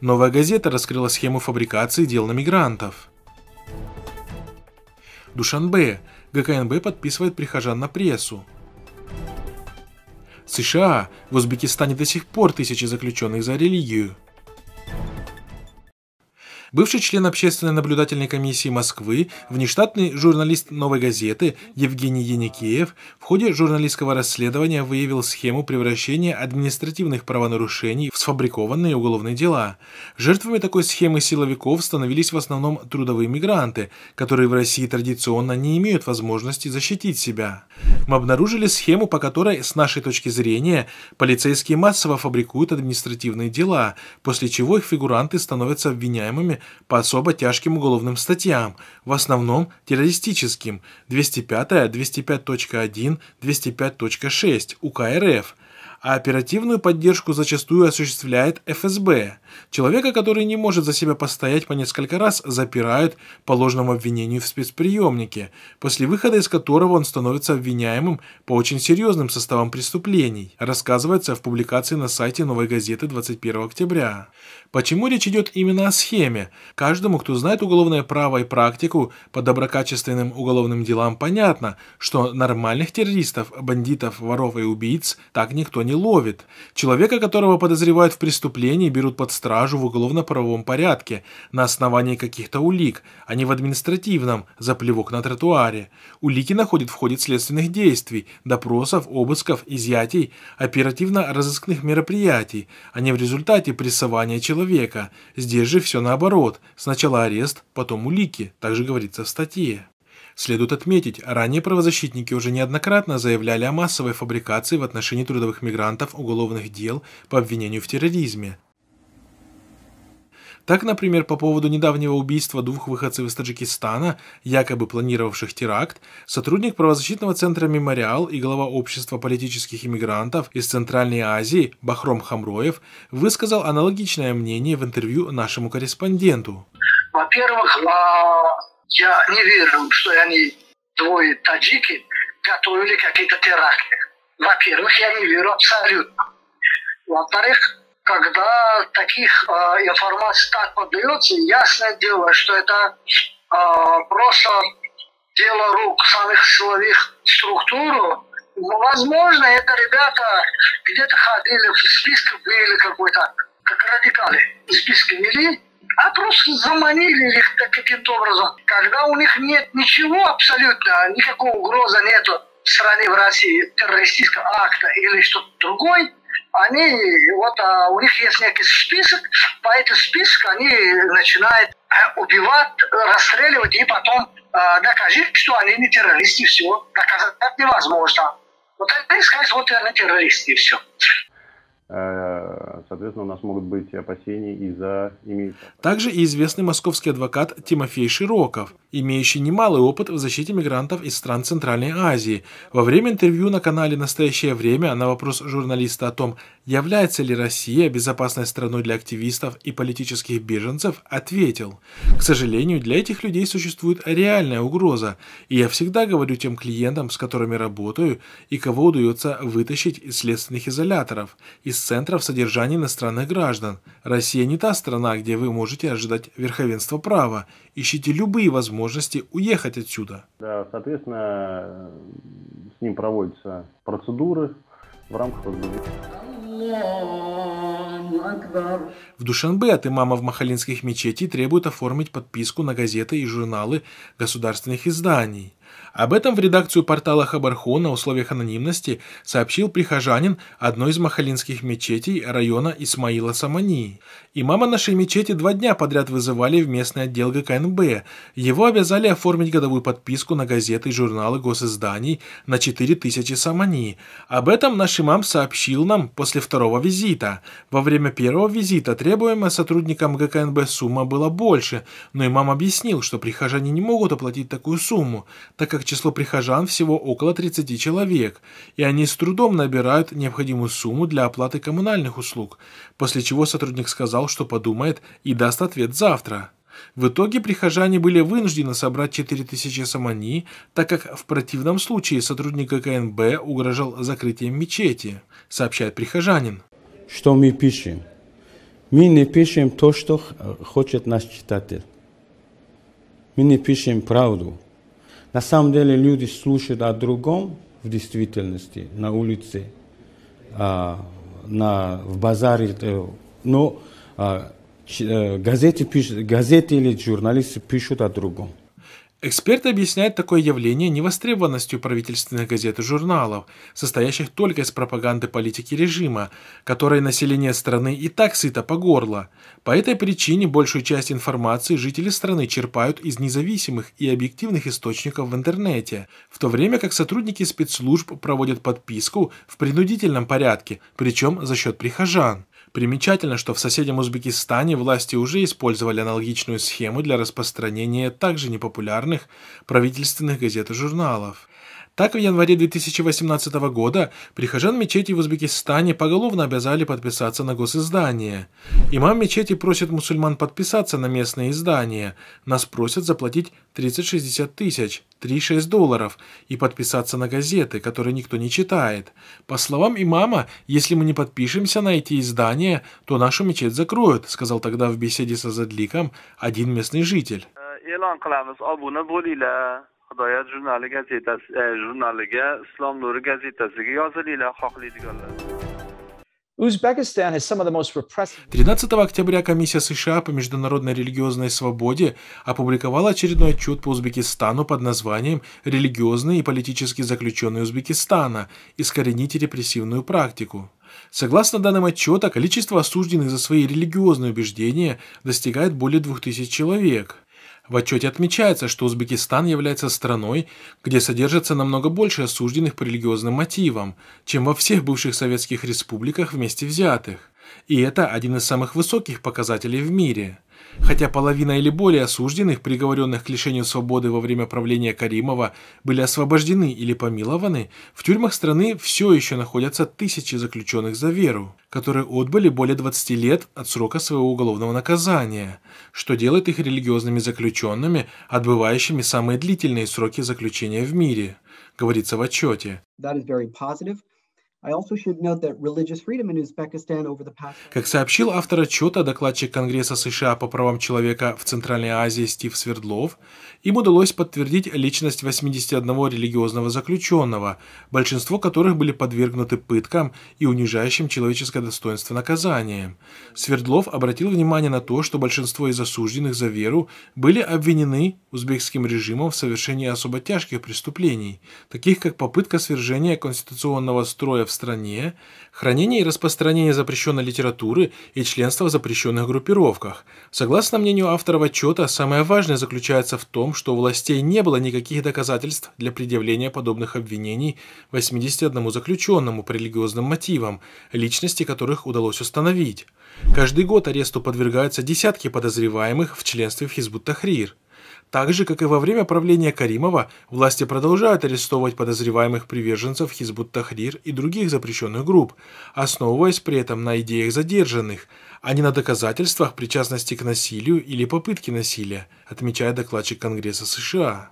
Новая газета раскрыла схему фабрикации дел на мигрантов. Душанбе. ГКНБ подписывает прихожан на прессу. США. В Узбекистане до сих пор тысячи заключенных за религию. Бывший член Общественной наблюдательной комиссии Москвы, внештатный журналист «Новой газеты» Евгений Еникеев в ходе журналистского расследования выявил схему превращения административных правонарушений в сфабрикованные уголовные дела. Жертвами такой схемы силовиков становились в основном трудовые мигранты, которые в России традиционно не имеют возможности защитить себя. Мы обнаружили схему, по которой, с нашей точки зрения, полицейские массово фабрикуют административные дела, после чего их фигуранты становятся обвиняемыми по особо тяжким уголовным статьям, в основном террористическим 205, 205.1, 205.6 УК РФ, а оперативную поддержку зачастую осуществляет ФСБ. Человека, который не может за себя постоять, по несколько раз запирают по ложному обвинению в спецприемнике, после выхода из которого он становится обвиняемым по очень серьезным составам преступлений, рассказывается в публикации на сайте «Новой газеты» 21 октября. Почему речь идет именно о схеме? Каждому, кто знает уголовное право и практику по доброкачественным уголовным делам, понятно, что нормальных террористов, бандитов, воров и убийц так никто не ловит. Человека, которого подозревают в преступлении, берут под стражу в уголовно-правовом порядке на основании каких-то улик, а не в административном, за плевок на тротуаре. Улики находят в ходе следственных действий, допросов, обысков, изъятий, оперативно-розыскных мероприятий, а не в результате прессования человека. Здесь же все наоборот. Сначала арест, потом улики, также говорится в статье. Следует отметить, ранее правозащитники уже неоднократно заявляли о массовой фабрикации в отношении трудовых мигрантов уголовных дел по обвинению в терроризме. Так, например, по поводу недавнего убийства двух выходцев из Таджикистана, якобы планировавших теракт, сотрудник правозащитного центра «Мемориал» и глава общества политических иммигрантов из Центральной Азии Бахром Хамроев высказал аналогичное мнение в интервью нашему корреспонденту. Во-первых, я не верю, что они, двое таджики, готовили какие-то теракты. Во-первых, я не верю абсолютно. Во-вторых, когда таких информаций так подается, ясное дело, что это просто дело рук самых силовых структур. Возможно, это ребята где-то ходили, в списке были какой-то, как радикалы, в списке вели, а просто заманили их каким-то образом. Когда у них нет ничего абсолютно, никакой угрозы нету в стране, в России, террористического акта или что-то другое, они, у них есть некий список, по этому списку они начинают убивать, расстреливать и потом доказать, что они не террористы, все. Доказать невозможно. Вот они сказать, они террористы, и все. Соответственно, у нас могут быть опасения из-за имеющихся. Также и известный московский адвокат Тимофей Широков, имеющий немалый опыт в защите мигрантов из стран Центральной Азии. Во время интервью на канале «Настоящее время» на вопрос журналиста о том, является ли Россия безопасной страной для активистов и политических беженцев, ответил: «К сожалению, для этих людей существует реальная угроза, и я всегда говорю тем клиентам, с которыми работаю, и кого удается вытащить из следственных изоляторов, из центров содержания иностранных граждан. Россия не та страна, где вы можете ожидать верховенства права. Ищите любые возможности уехать отсюда». Да, соответственно, с ним проводятся процедуры в рамках В Душанбе от имамов махалинских мечетей требуют оформить подписку на газеты и журналы государственных изданий. Об этом в редакцию портала Хабархо на условиях анонимности сообщил прихожанин одной из махалинских мечетей района Исмаила Самани. Имама нашей мечети 2 дня подряд вызывали в местный отдел ГКНБ. Его обязали оформить годовую подписку на газеты и журналы госизданий на 4000 самани. Об этом наш имам сообщил нам после 2-го визита. Во время 1-го визита требуемая сотрудникам ГКНБ сумма была больше, но имам объяснил, что прихожане не могут оплатить такую сумму, так как число прихожан всего около 30 человек, и они с трудом набирают необходимую сумму для оплаты коммунальных услуг, после чего сотрудник сказал, что подумает и даст ответ завтра. В итоге прихожане были вынуждены собрать 4000 самани, так как в противном случае сотрудник ГКНБ угрожал закрытием мечети, сообщает прихожанин. Что мы пишем? Мы не пишем то, что хочет наш читатель. Мы не пишем правду. На самом деле люди слушают о другом в действительности, на улице, в базаре. Но газеты или журналисты пишут о другом. Эксперты объясняют такое явление невостребованностью правительственных газет и журналов, состоящих только из пропаганды политики режима, которой население страны и так сыто по горло. По этой причине большую часть информации жители страны черпают из независимых и объективных источников в интернете, в то время как сотрудники спецслужб проводят подписку в принудительном порядке, причем за счет прихожан. Примечательно, что в соседнем Узбекистане власти уже использовали аналогичную схему для распространения также непопулярных правительственных газет и журналов. Так, в январе 2018 года прихожан мечети в Узбекистане поголовно обязали подписаться на госиздания. Имам мечети просит мусульман подписаться на местные издания. Нас просят заплатить 30-60 тысяч, $3-6, и подписаться на газеты, которые никто не читает. По словам имама, если мы не подпишемся на эти издания, то нашу мечеть закроют, сказал тогда в беседе с Азадликом один местный житель. Hidoyat jurnaliga Islom Nuri gazetasiga yozilinglar xohlaydiganlar. 13 октября Комиссия США по международной религиозной свободе опубликовала очередной отчет по Узбекистану под названием «Религиозные и политические заключенные Узбекистана. Искоренить репрессивную практику». Согласно данным отчета, количество осужденных за свои религиозные убеждения достигает более 2000 человек. В отчете отмечается, что Узбекистан является страной, где содержится намного больше осужденных по религиозным мотивам, чем во всех бывших советских республиках вместе взятых. И это один из самых высоких показателей в мире. Хотя половина или более осужденных, приговоренных к лишению свободы во время правления Каримова, были освобождены или помилованы, в тюрьмах страны все еще находятся тысячи заключенных за веру, которые отбыли более 20 лет от срока своего уголовного наказания, что делает их религиозными заключенными, отбывающими самые длительные сроки заключения в мире, говорится в отчете. Как сообщил автор отчета, докладчик Конгресса США по правам человека в Центральной Азии Стив Свердлов, им удалось подтвердить личность 81 религиозного заключенного, большинство которых были подвергнуты пыткам и унижающим человеческое достоинство наказаниям. Свердлов обратил внимание на то, что большинство из осужденных за веру были обвинены узбекским режимом в совершении особо тяжких преступлений, таких как попытка свержения конституционного строя в стране, хранение и распространение запрещенной литературы и членство в запрещенных группировках. Согласно мнению авторов отчета, самое важное заключается в том, что у властей не было никаких доказательств для предъявления подобных обвинений 81 заключенному по религиозным мотивам, личности которых удалось установить. Каждый год аресту подвергаются десятки подозреваемых в членстве в Хизбут-Тахрир. Так же, как и во время правления Каримова, власти продолжают арестовывать подозреваемых приверженцев Хизбут-Тахрир и других запрещенных групп, основываясь при этом на идеях задержанных, а не на доказательствах причастности к насилию или попытке насилия, отмечает докладчик Конгресса США.